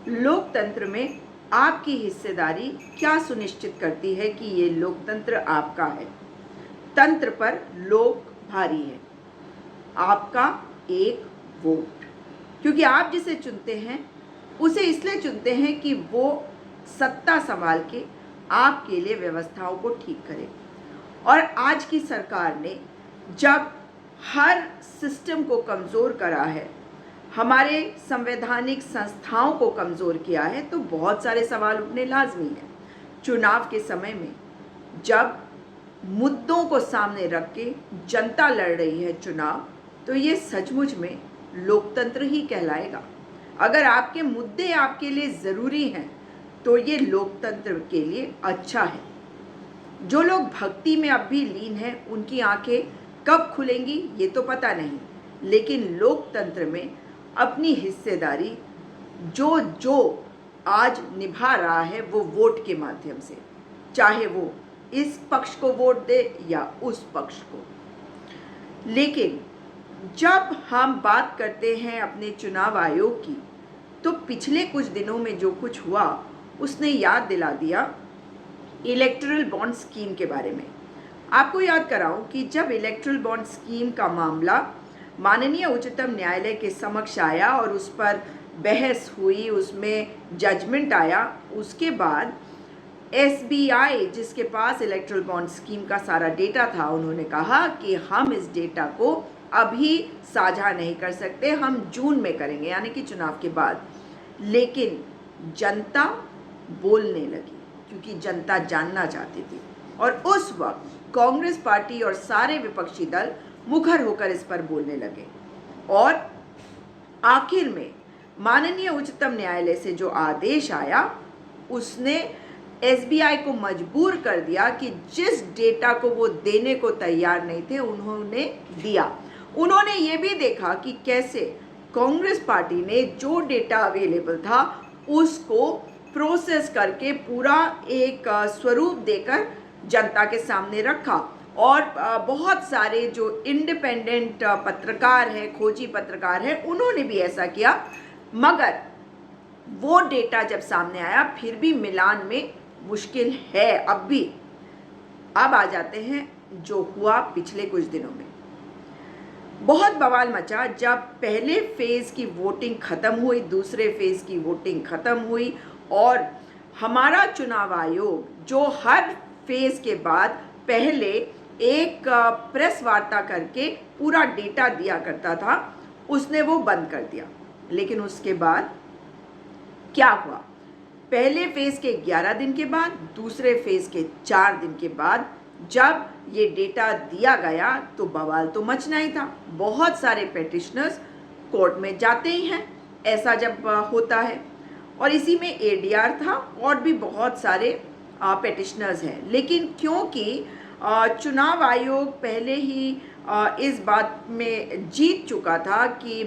लोकतंत्र में आपकी हिस्सेदारी क्या सुनिश्चित करती है कि ये लोकतंत्र आपका है? तंत्र पर लोक भारी है, आपका एक वोट, क्योंकि आप जिसे चुनते हैं उसे इसलिए चुनते हैं कि वो सत्ता संभाल के आपके लिए व्यवस्थाओं को ठीक करे। और आज की सरकार ने जब हर सिस्टम को कमज़ोर करा है, हमारे संवैधानिक संस्थाओं को कमज़ोर किया है, तो बहुत सारे सवाल उठने लाजमी हैं। चुनाव के समय में जब मुद्दों को सामने रख के जनता लड़ रही है चुनाव, तो ये सचमुच में लोकतंत्र ही कहलाएगा। अगर आपके मुद्दे आपके लिए ज़रूरी हैं तो ये लोकतंत्र के लिए अच्छा है। जो लोग भक्ति में अब भी लीन हैं उनकी आंखें कब खुलेंगी ये तो पता नहीं, लेकिन लोकतंत्र में अपनी हिस्सेदारी जो जो आज निभा रहा है वो वोट के माध्यम से, चाहे वो इस पक्ष को वोट दे या उस पक्ष को। लेकिन जब हम बात करते हैं अपने चुनाव आयोग की, तो पिछले कुछ दिनों में जो कुछ हुआ उसने याद दिला दिया इलेक्टरल बॉन्ड स्कीम के बारे में। आपको याद कराऊं कि जब इलेक्टरल बॉन्ड स्कीम का मामला माननीय उच्चतम न्यायालय के समक्ष आया और उस पर बहस हुई, उसमें जजमेंट आया, उसके बाद एसबीआई जिसके पास इलेक्टरल बॉन्ड स्कीम का सारा डेटा था, उन्होंने कहा कि हम इस डेटा को अभी साझा नहीं कर सकते, हम जून में करेंगे, यानी कि चुनाव के बाद। लेकिन जनता बोलने लगी क्योंकि जनता जानना चाहती थी, और उस वक्त कांग्रेस पार्टी और सारे विपक्षी दल मुखर होकर इस पर बोलने लगे। और आखिर में माननीय उच्चतम न्यायालय से जो आदेश आया उसने एसबीआई को मजबूर कर दिया कि जिस डेटा को वो देने को तैयार नहीं थे उन्होंने दिया। उन्होंने ये भी देखा कि कैसे कांग्रेस पार्टी ने जो डेटा अवेलेबल था उसको प्रोसेस करके पूरा एक स्वरूप देकर जनता के सामने रखा। और बहुत सारे जो इंडिपेंडेंट पत्रकार हैं, खोजी पत्रकार हैं, उन्होंने भी ऐसा किया। मगर वो डेटा जब सामने आया फिर भी मिलान में मुश्किल है अब भी। अब आ जाते हैं जो हुआ पिछले कुछ दिनों में। बहुत बवाल मचा जब पहले फेज़ की वोटिंग ख़त्म हुई, दूसरे फेज़ की वोटिंग ख़त्म हुई, और हमारा चुनाव आयोग जो हर फेज़ के बाद पहले एक प्रेस वार्ता करके पूरा डेटा दिया करता था, उसने वो बंद कर दिया। लेकिन उसके बाद क्या हुआ? पहले फेज़ के 11 दिन के बाद, दूसरे फेज़ के 4 दिन के बाद जब ये डेटा दिया गया तो बवाल तो मचना ही था। बहुत सारे पेटिशनर्स कोर्ट में जाते ही हैं ऐसा जब होता है, और इसी में एडीआर था और भी बहुत सारे पेटिशनर्स हैं। लेकिन क्योंकि चुनाव आयोग पहले ही इस बात में जीत चुका था कि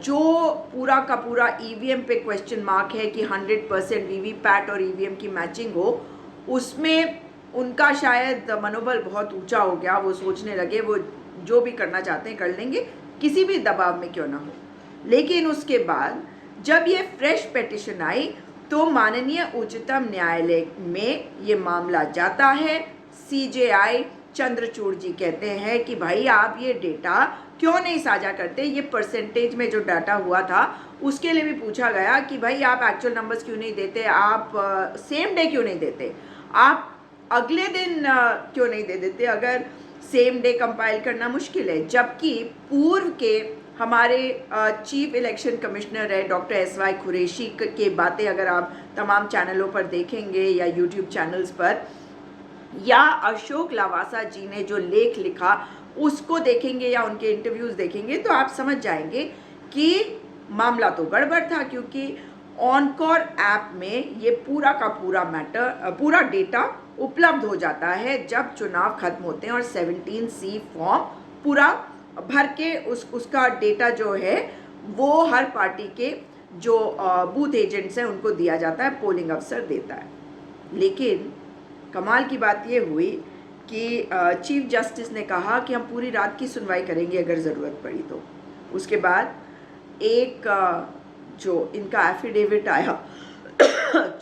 जो पूरा का पूरा ईवीएम पे क्वेश्चन मार्क है कि 100% वीवीपैट और ईवीएम की मैचिंग हो, उसमें उनका शायद मनोबल बहुत ऊंचा हो गया। वो सोचने लगे वो जो भी करना चाहते हैं कर लेंगे, किसी भी दबाव में क्यों ना हो। लेकिन उसके बाद जब ये फ्रेश पिटीशन आई तो माननीय उच्चतम न्यायालय में ये मामला जाता है। सीजेआई चंद्रचूड़ जी कहते हैं कि भाई आप ये डेटा क्यों नहीं साझा करते। ये परसेंटेज में जो डाटा हुआ था उसके लिए भी पूछा गया कि भाई आप एक्चुअल नंबर्स क्यों नहीं देते, आप सेम डे क्यों नहीं देते, आप अगले दिन क्यों नहीं दे देते अगर सेम डे कंपाइल करना मुश्किल है। जबकि पूर्व के हमारे चीफ इलेक्शन कमिश्नर है डॉक्टर एसवाई कुरैशी के बातें अगर आप तमाम चैनलों पर देखेंगे या यूट्यूब चैनल्स पर, या अशोक लावासा जी ने जो लेख लिखा उसको देखेंगे या उनके इंटरव्यूज़ देखेंगे, तो आप समझ जाएंगे कि मामला तो गड़बड़ था। क्योंकि ऑनकोर ऐप में ये पूरा का पूरा पूरा डेटा उपलब्ध हो जाता है जब चुनाव खत्म होते हैं और 17C फॉर्म पूरा भर के उसका डेटा जो है वो हर पार्टी के जो बूथ एजेंट्स हैं उनको दिया जाता है, पोलिंग अफसर देता है। लेकिन कमाल की बात ये हुई कि चीफ जस्टिस ने कहा कि हम पूरी रात की सुनवाई करेंगे अगर ज़रूरत पड़ी तो। उसके बाद एक जो इनका एफिडेविट आया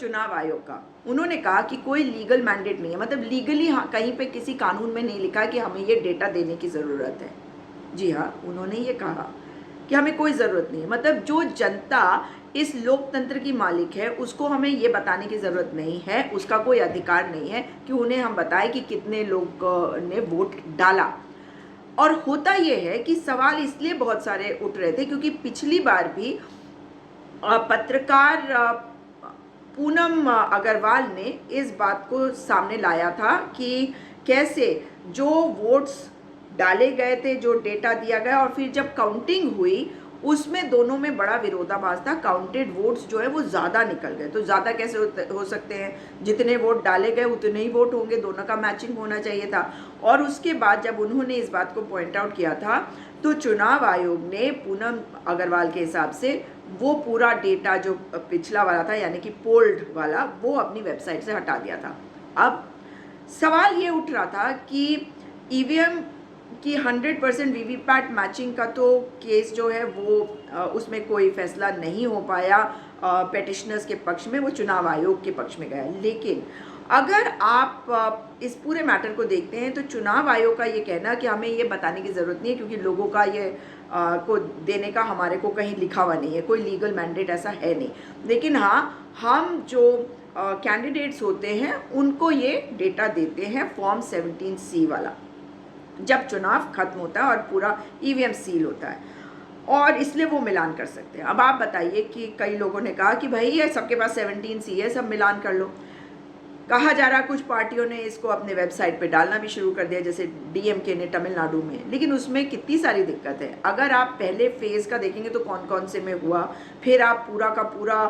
चुनाव आयोग का, उन्होंने कहा कि कोई लीगल मैंडेट नहीं है, मतलब लीगली हाँ कहीं पे किसी कानून में नहीं लिखा कि हमें ये डेटा देने की ज़रूरत है। जी हाँ, उन्होंने ये कहा कि हमें कोई ज़रूरत नहीं है, मतलब जो जनता इस लोकतंत्र की मालिक है उसको हमें ये बताने की ज़रूरत नहीं है, उसका कोई अधिकार नहीं है कि उन्हें हम बताएं कि कितने लोग ने वोट डाला। और होता ये है कि सवाल इसलिए बहुत सारे उठ रहे थे क्योंकि पिछली बार भी पत्रकार पूनम अग्रवाल ने इस बात को सामने लाया था कि कैसे जो वोट्स डाले गए थे, जो डेटा दिया गया, और फिर जब काउंटिंग हुई उसमें दोनों में बड़ा विरोधाभास था। काउंटेड वोट्स जो है वो ज़्यादा निकल गए, तो ज़्यादा कैसे हो सकते हैं, जितने वोट डाले गए उतने ही वोट होंगे, दोनों का मैचिंग होना चाहिए था। और उसके बाद जब उन्होंने इस बात को पॉइंट आउट किया था तो चुनाव आयोग ने पूनम अग्रवाल के हिसाब से वो पूरा डेटा जो पिछला वाला था यानी कि पोल्ड वाला, वो अपनी वेबसाइट से हटा दिया था। अब सवाल ये उठ रहा था कि ईवीएम की 100% वीवीपैट मैचिंग का तो केस जो है वो उसमें कोई फैसला नहीं हो पाया पेटिशनर्स के पक्ष में, वो चुनाव आयोग के पक्ष में गया। लेकिन अगर आप इस पूरे मैटर को देखते हैं तो चुनाव आयोग का ये कहना कि हमें ये बताने की ज़रूरत नहीं है क्योंकि लोगों का ये को देने का हमारे को कहीं लिखा हुआ नहीं है, कोई लीगल मैंडेट ऐसा है नहीं। लेकिन हाँ, हम जो कैंडिडेट्स होते हैं उनको ये डेटा देते हैं फॉर्म 17C वाला, जब चुनाव खत्म होता है और पूरा ईवीएम सील होता है, और इसलिए वो मिलान कर सकते हैं। अब आप बताइए कि कई लोगों ने कहा कि भाई ये सबके पास 17C है, सब मिलान कर लो। कहा जा रहा, कुछ पार्टियों ने इसको अपने वेबसाइट पे डालना भी शुरू कर दिया, जैसे डीएमके ने तमिलनाडु में। लेकिन उसमें कितनी सारी दिक्कत है। अगर आप पहले फेज़ का देखेंगे तो कौन कौन से में हुआ, फिर आप पूरा का पूरा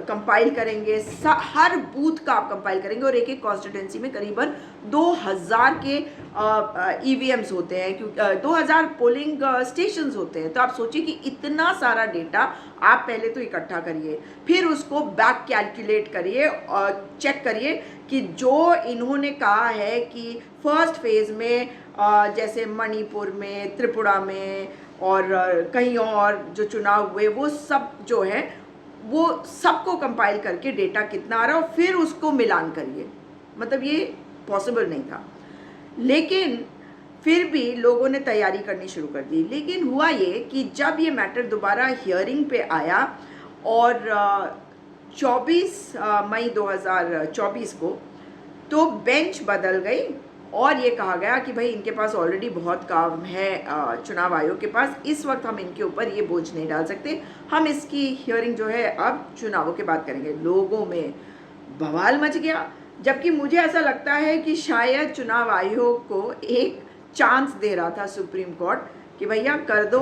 कंपाइल करेंगे, हर बूथ का आप कंपाइल करेंगे, और एक एक कॉन्स्टिट्यूंसी में करीबन 2000 के ईवीएम्स होते हैं, क्योंकि 2000 पोलिंग स्टेशंस होते हैं। तो आप सोचिए कि इतना सारा डेटा आप पहले तो इकट्ठा करिए, फिर उसको बैक कैलकुलेट करिए और चेक करिए कि जो इन्होंने कहा है कि फर्स्ट फेज़ में जैसे मणिपुर में, त्रिपुरा में और कहीं और जो चुनाव हुए, वो सब जो है वो सबको कंपाइल करके डेटा कितना आ रहा है और फिर उसको मिलान करिए। मतलब ये पॉसिबल नहीं था। लेकिन फिर भी लोगों ने तैयारी करनी शुरू कर दी। लेकिन हुआ ये कि जब ये मैटर दोबारा हियरिंग पे आया और 24 मई 2024 को तो बेंच बदल गई और ये कहा गया कि भाई इनके पास ऑलरेडी बहुत काम है चुनाव आयोग के पास, इस वक्त हम इनके ऊपर ये बोझ नहीं डाल सकते, हम इसकी हियरिंग जो है अब चुनावों के बाद करेंगे। लोगों में बवाल मच गया, जबकि मुझे ऐसा लगता है कि शायद चुनाव आयोग को एक चांस दे रहा था सुप्रीम कोर्ट कि भैया कर दो,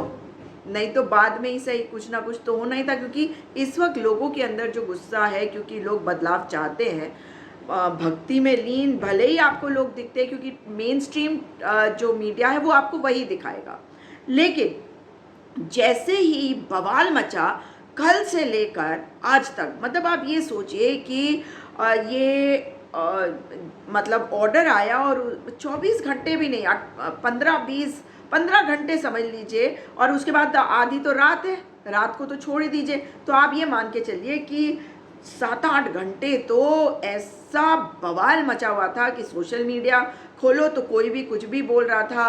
नहीं तो बाद में ही सही, कुछ ना कुछ तो होना ही था। क्योंकि इस वक्त लोगों के अंदर जो गुस्सा है, क्योंकि लोग बदलाव चाहते हैं, भक्ति में लीन भले ही आपको लोग दिखते हैं, क्योंकि मेन स्ट्रीम जो मीडिया है वो आपको वही दिखाएगा। लेकिन जैसे ही बवाल मचा कल से लेकर आज तक, मतलब आप ये सोचिए कि ये मतलब ऑर्डर आया और 24 घंटे भी नहीं, 15 घंटे समझ लीजिए, और उसके बाद आधी तो रात है, रात को तो छोड़ ही दीजिए। तो आप ये मान के चलिए कि 7-8 घंटे तो ऐसा बवाल मचा हुआ था कि सोशल मीडिया खोलो तो कोई भी कुछ भी बोल रहा था,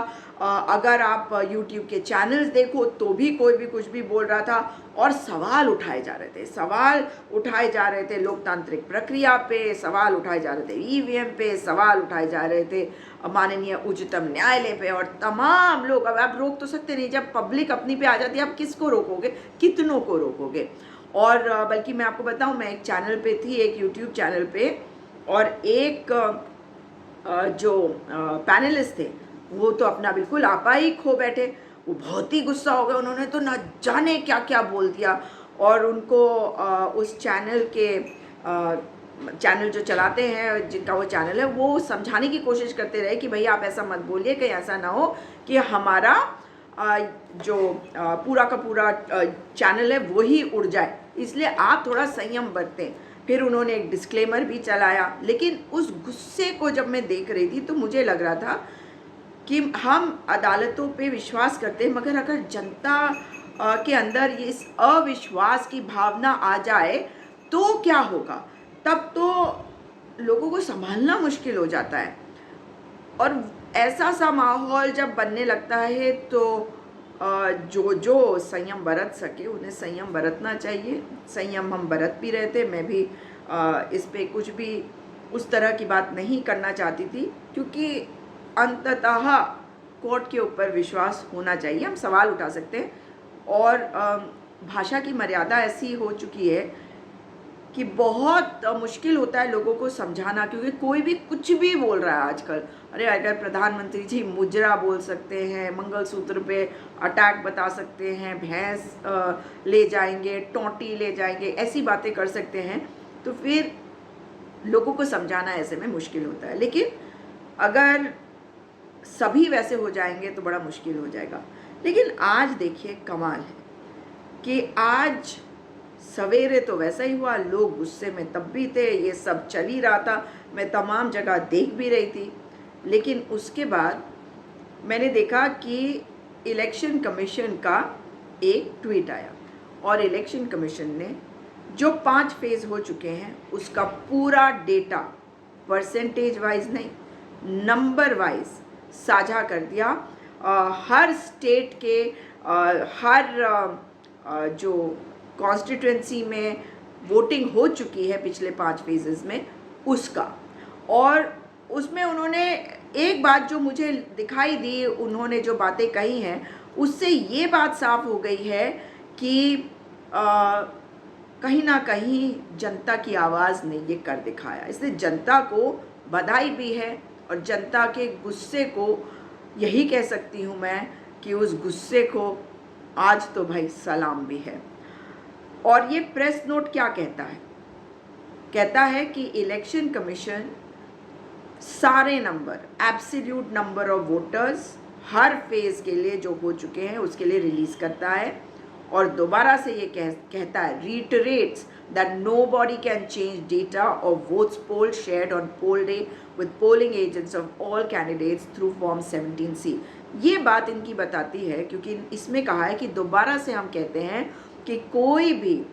अगर आप यूट्यूब के चैनल्स देखो तो भी कोई भी कुछ भी बोल रहा था, और सवाल उठाए जा रहे थे, सवाल उठाए जा रहे थे लोकतांत्रिक प्रक्रिया पे, सवाल उठाए जा रहे थे ईवीएम पे, सवाल उठाए जा रहे थे माननीय उच्चतम न्यायालय पे, और तमाम लोग। अब आप रोक तो सकते नहीं, जब पब्लिक अपनी पे आ जाती है आप किसको रोकोगे, कितनों को रोकोगे। और बल्कि मैं आपको बताऊं, मैं एक चैनल पे थी, एक यूट्यूब चैनल पे, और एक जो पैनलिस्ट थे वो तो अपना बिल्कुल आपा ही खो बैठे, वो बहुत ही गुस्सा हो गए, उन्होंने तो न जाने क्या क्या बोल दिया। और उनको उस चैनल के चैनल जो चलाते हैं, जिनका वो चैनल है, वो समझाने की कोशिश करते रहे कि भैया आप ऐसा मत बोलिए, कहीं ऐसा ना हो कि हमारा जो पूरा का पूरा चैनल है वही उड़ जाए, इसलिए आप थोड़ा संयम बरतें। फिर उन्होंने एक डिस्क्लेमर भी चलाया। लेकिन उस गुस्से को जब मैं देख रही थी तो मुझे लग रहा था कि हम अदालतों पे विश्वास करते हैं, मगर अगर जनता के अंदर इस अविश्वास की भावना आ जाए तो क्या होगा? तब तो लोगों को संभालना मुश्किल हो जाता है। और ऐसा सा माहौल जब बनने लगता है तो जो जो संयम बरत सके उन्हें संयम बरतना चाहिए। संयम हम बरत भी रहे थे। मैं भी इस पे कुछ भी उस तरह की बात नहीं करना चाहती थी, क्योंकि अंततः कोर्ट के ऊपर विश्वास होना चाहिए। हम सवाल उठा सकते हैं, और भाषा की मर्यादा ऐसी हो चुकी है कि बहुत मुश्किल होता है लोगों को समझाना, क्योंकि कोई भी कुछ भी बोल रहा है आजकल। अरे अगर प्रधानमंत्री जी मुजरा बोल सकते हैं, मंगलसूत्र पे अटैक बता सकते हैं, भैंस ले जाएंगे, टोंटी ले जाएंगे, ऐसी बातें कर सकते हैं, तो फिर लोगों को समझाना ऐसे में मुश्किल होता है। लेकिन अगर सभी वैसे हो जाएंगे तो बड़ा मुश्किल हो जाएगा। लेकिन आज देखिए कमाल है कि आज सवेरे तो वैसा ही हुआ, लोग गुस्से में तब भी थे, ये सब चल ही रहा था, मैं तमाम जगह देख भी रही थी। लेकिन उसके बाद मैंने देखा कि इलेक्शन कमीशन का एक ट्वीट आया, और इलेक्शन कमीशन ने जो 5 फेज़ हो चुके हैं उसका पूरा डेटा परसेंटेज वाइज नहीं, नंबर वाइज साझा कर दिया। हर स्टेट के हर जो कॉन्स्टिट्यूंसी में वोटिंग हो चुकी है पिछले 5 फेजेस में उसका। और उसमें उन्होंने एक बात जो मुझे दिखाई दी, उन्होंने जो बातें कही हैं उससे ये बात साफ हो गई है कि कहीं ना कहीं जनता की आवाज़ ने ये कर दिखाया। इसलिए जनता को बधाई भी है, और जनता के गुस्से को यही कह सकती हूँ मैं कि उस गुस्से को आज तो भाई सलाम भी है। और ये प्रेस नोट क्या कहता है? कहता है कि इलेक्शन कमीशन सारे number, absolute number of voters her phase के लिए जो हो चुके हैं उसके लिए रिलीज करता है, और दोबारा से ये कहता है, reiterates that nobody can change data of votes polled shared on poll day with polling agents of all candidates through form 17C। ये बात इनकी बताती है, क्योंकि इसमें कहा है कि दोबारा से हम कहते हैं कि कोई भी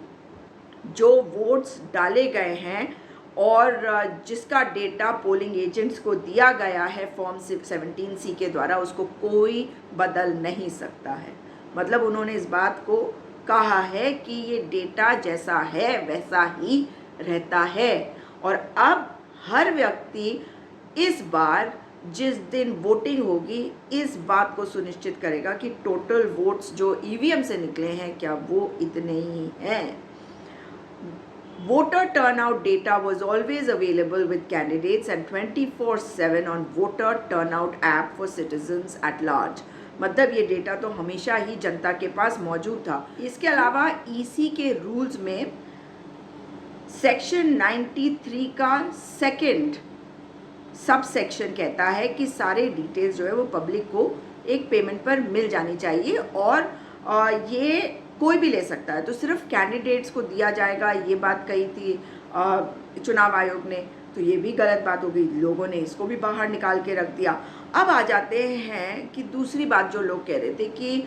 जो वोट्स डाले गए हैं और जिसका डेटा पोलिंग एजेंट्स को दिया गया है फॉर्म 17C के द्वारा, उसको कोई बदल नहीं सकता है। मतलब उन्होंने इस बात को कहा है कि ये डेटा जैसा है वैसा ही रहता है। और अब हर व्यक्ति इस बार जिस दिन वोटिंग होगी इस बात को सुनिश्चित करेगा कि टोटल वोट्स जो ईवीएम से निकले हैं क्या वो इतने ही हैं। Voter turnout data was always available with candidates and 24/7 on voter turnout app for citizens at large। मतलब ये डेटा तो हमेशा ही जनता के पास मौजूद था। इसके अलावा ईसी के रूल्स में सेक्शन 93 का सेकंड सब सेक्शन कहता है कि सारे डिटेल्स जो है वो पब्लिक को एक पेमेंट पर मिल जानी चाहिए, और ये कोई भी ले सकता है, तो सिर्फ कैंडिडेट्स को दिया जाएगा, ये बात कही थी चुनाव आयोग ने। तो ये भी गलत बात हो गई, लोगों ने इसको भी बाहर निकाल के रख दिया। अब आ जाते हैं कि दूसरी बात जो लोग कह रहे थे कि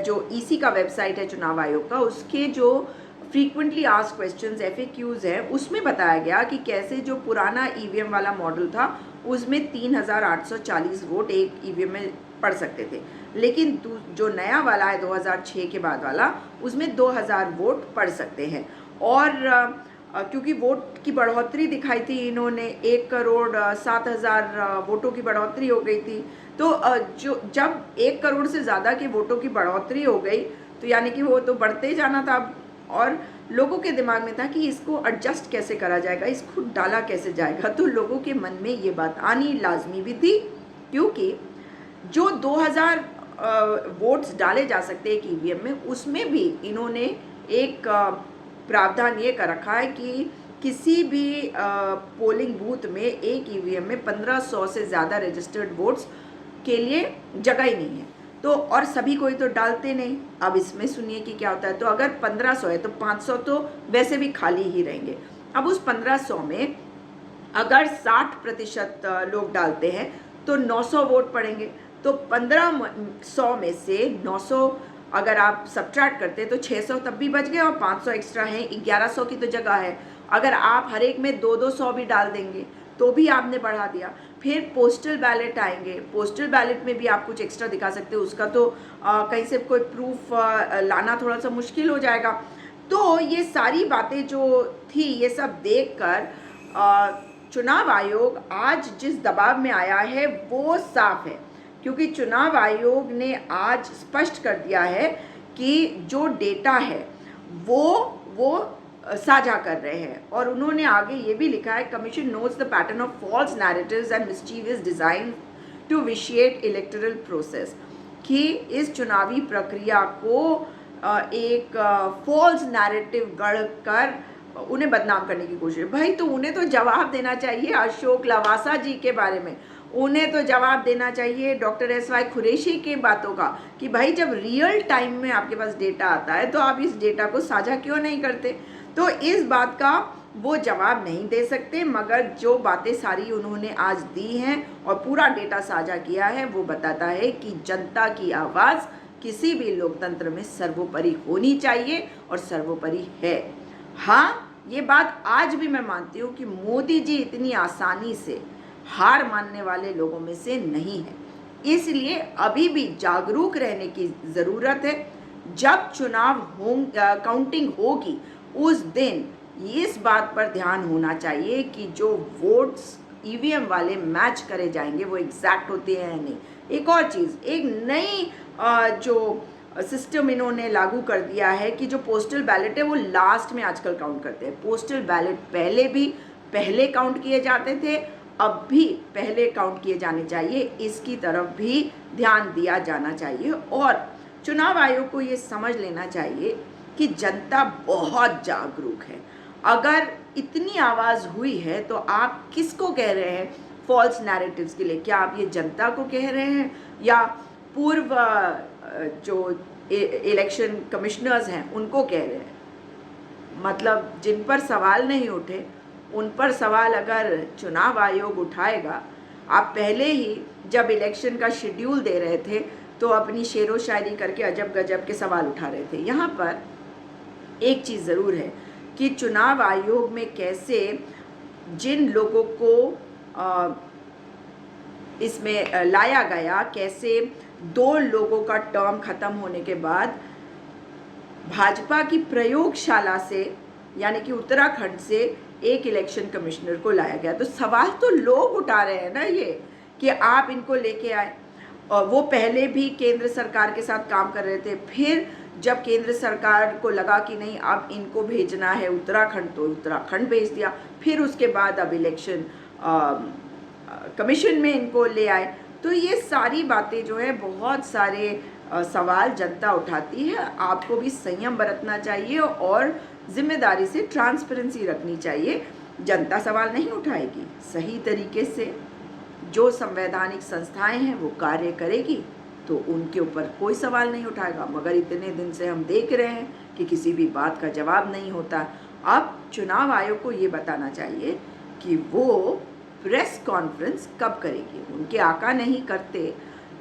जो ईसी का वेबसाइट है चुनाव आयोग का, उसके जो फ्रीक्वेंटली आस्क्ड क्वेश्चंस FAQs हैं उसमें बताया गया कि कैसे जो पुराना ईवीएम वाला मॉडल था उसमें 3840 वोट एक ईवीएम में पड़ सकते थे, लेकिन जो नया वाला है 2006 के बाद वाला उसमें 2000 वोट पड़ सकते हैं। और क्योंकि वोट की बढ़ोतरी दिखाई थी इन्होंने, 1,07,000 वोटों की बढ़ोतरी हो गई थी। तो जो जब 1 करोड़ से ज़्यादा के वोटों की बढ़ोतरी हो गई तो यानी कि वो तो बढ़ते ही जाना था। और लोगों के दिमाग में था कि इसको एडजस्ट कैसे करा जाएगा, इसको डाला कैसे जाएगा। तो लोगों के मन में ये बात आनी लाजमी भी थी, क्योंकि जो 2000 वोट्स डाले जा सकते हैं एक ईवीएम में, उसमें भी इन्होंने एक प्रावधान ये कर रखा है कि किसी भी पोलिंग बूथ में एक ईवीएम में 1500 से ज़्यादा रजिस्टर्ड वोट्स के लिए जगह ही नहीं है। तो और सभी कोई तो डालते नहीं। अब इसमें सुनिए कि क्या होता है। तो अगर 1500 है तो 500 तो वैसे भी खाली ही रहेंगे। अब उस 1500 में अगर 60% लोग डालते हैं तो 900 वोट पड़ेंगे। तो 1500 में से 900 अगर आप सब्ट्रैक्ट करते तो 600 तब भी बच गए और 500 एक्स्ट्रा है, 1100 की तो जगह है। अगर आप हर एक में 200 भी डाल देंगे तो भी आपने बढ़ा दिया। फिर पोस्टल बैलेट आएंगे, पोस्टल बैलेट में भी आप कुछ एक्स्ट्रा दिखा सकते हो, उसका तो कहीं से कोई प्रूफ लाना थोड़ा सा मुश्किल हो जाएगा। तो ये सारी बातें जो थी ये सब देखकर चुनाव आयोग आज जिस दबाव में आया है वो साफ है, क्योंकि चुनाव आयोग ने आज स्पष्ट कर दिया है कि जो डेटा है वो साझा कर रहे हैं। और उन्होंने आगे ये भी लिखा है, commission notes the pattern of false narratives and mischievous design to vitiate electoral process, कि इस चुनावी प्रक्रिया को एक फॉल्स नैरेटिव गढ़कर उन्हें बदनाम करने की कोशिश। भाई तो उन्हें तो जवाब देना चाहिए अशोक लवासा जी के बारे में, उन्हें तो जवाब देना चाहिए डॉक्टर SY कुरैशी के बातों का, कि भाई जब रियल टाइम में आपके पास डेटा आता है तो आप इस डेटा को साझा क्यों नहीं करते। तो इस बात का वो जवाब नहीं दे सकते, मगर जो बातें सारी उन्होंने आज दी हैं और पूरा डेटा साझा किया है वो बताता है कि जनता की आवाज़ किसी भी लोकतंत्र में सर्वोपरि होनी चाहिए और सर्वोपरि है। हाँ, ये बात आज भी मैं मानती हूँ कि मोदी जी इतनी आसानी से हार मानने वाले लोगों में से नहीं है, इसलिए अभी भी जागरूक रहने की ज़रूरत है। जब चुनाव काउंटिंग होगी उस दिन इस बात पर ध्यान होना चाहिए कि जो वोट्स EVM वाले मैच करे जाएंगे वो एग्जैक्ट होते हैं या नहीं। एक और चीज़, एक नई जो सिस्टम इन्होंने लागू कर दिया है कि जो पोस्टल बैलेट है वो लास्ट में आजकल काउंट करते हैं। पोस्टल बैलेट पहले भी पहले काउंट किए जाते थे, अब भी पहले काउंट किए जाने चाहिए, इसकी तरफ भी ध्यान दिया जाना चाहिए। और चुनाव आयोग को ये समझ लेना चाहिए कि जनता बहुत जागरूक है। अगर इतनी आवाज़ हुई है तो आप किसको कह रहे हैं फॉल्स नैरेटिव्स के लिए? क्या आप ये जनता को कह रहे हैं या पूर्व जो इलेक्शन कमिश्नर्स हैं उनको कह रहे हैं? मतलब जिन पर सवाल नहीं उठे उन पर सवाल अगर चुनाव आयोग उठाएगा। आप पहले ही जब इलेक्शन का शेड्यूल दे रहे थे तो अपनी शेरो शायरी करके अजब गजब के सवाल उठा रहे थे। यहाँ पर एक चीज़ ज़रूर है कि चुनाव आयोग में कैसे जिन लोगों को इसमें लाया गया, कैसे 2 लोगों का टर्म ख़त्म होने के बाद भाजपा की प्रयोगशाला से यानी कि उत्तराखंड से एक इलेक्शन कमिश्नर को लाया गया। तो सवाल तो लोग उठा रहे हैं ना ये कि आप इनको लेके आए, और वो पहले भी केंद्र सरकार के साथ काम कर रहे थे। फिर जब केंद्र सरकार को लगा कि नहीं अब इनको भेजना है उत्तराखंड तो उत्तराखंड भेज दिया। फिर उसके बाद अब इलेक्शन कमीशन में इनको ले आए। तो ये सारी बातें जो है बहुत सारे सवाल जनता उठाती है। आपको भी संयम बरतना चाहिए और जिम्मेदारी से ट्रांसपेरेंसी रखनी चाहिए। जनता सवाल नहीं उठाएगी, सही तरीके से जो संवैधानिक संस्थाएं हैं वो कार्य करेगी तो उनके ऊपर कोई सवाल नहीं उठाएगा। मगर इतने दिन से हम देख रहे हैं कि किसी भी बात का जवाब नहीं होता। अब चुनाव आयोग को ये बताना चाहिए कि वो प्रेस कॉन्फ्रेंस कब करेगी। उनके आका नहीं करते।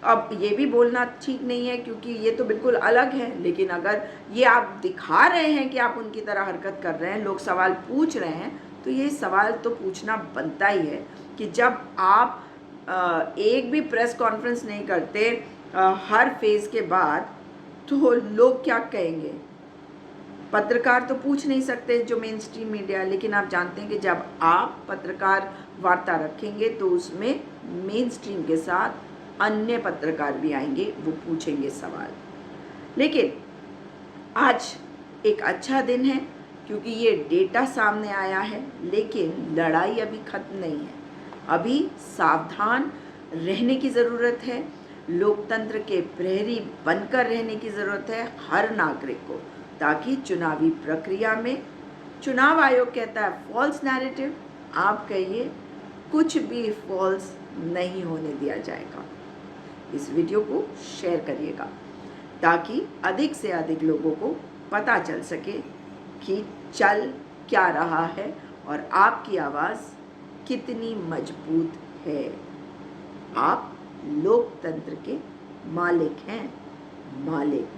अब ये भी बोलना ठीक नहीं है क्योंकि ये तो बिल्कुल अलग है, लेकिन अगर ये आप दिखा रहे हैं कि आप उनकी तरह हरकत कर रहे हैं, लोग सवाल पूछ रहे हैं, तो ये सवाल तो पूछना बनता ही है कि जब आप एक भी प्रेस कॉन्फ्रेंस नहीं करते हर फेज़ के बाद तो लोग क्या कहेंगे। पत्रकार तो पूछ नहीं सकते जो मेन स्ट्रीम मीडिया, लेकिन आप जानते हैं कि जब आप पत्रकार वार्ता रखेंगे तो उसमें मेन स्ट्रीम के साथ अन्य पत्रकार भी आएंगे, वो पूछेंगे सवाल। लेकिन आज एक अच्छा दिन है क्योंकि ये डेटा सामने आया है, लेकिन लड़ाई अभी ख़त्म नहीं है। अभी सावधान रहने की ज़रूरत है। लोकतंत्र के प्रहरी बनकर रहने की ज़रूरत है हर नागरिक को, ताकि चुनावी प्रक्रिया में चुनाव आयोग कहता है फॉल्स नैरेटिव, आप कहिए कुछ भी फॉल्स नहीं होने दिया जाएगा। इस वीडियो को शेयर करिएगा ताकि अधिक से अधिक लोगों को पता चल सके कि चल क्या रहा है और आपकी आवाज़ कितनी मजबूत है। आप लोकतंत्र के मालिक हैं, मालिक।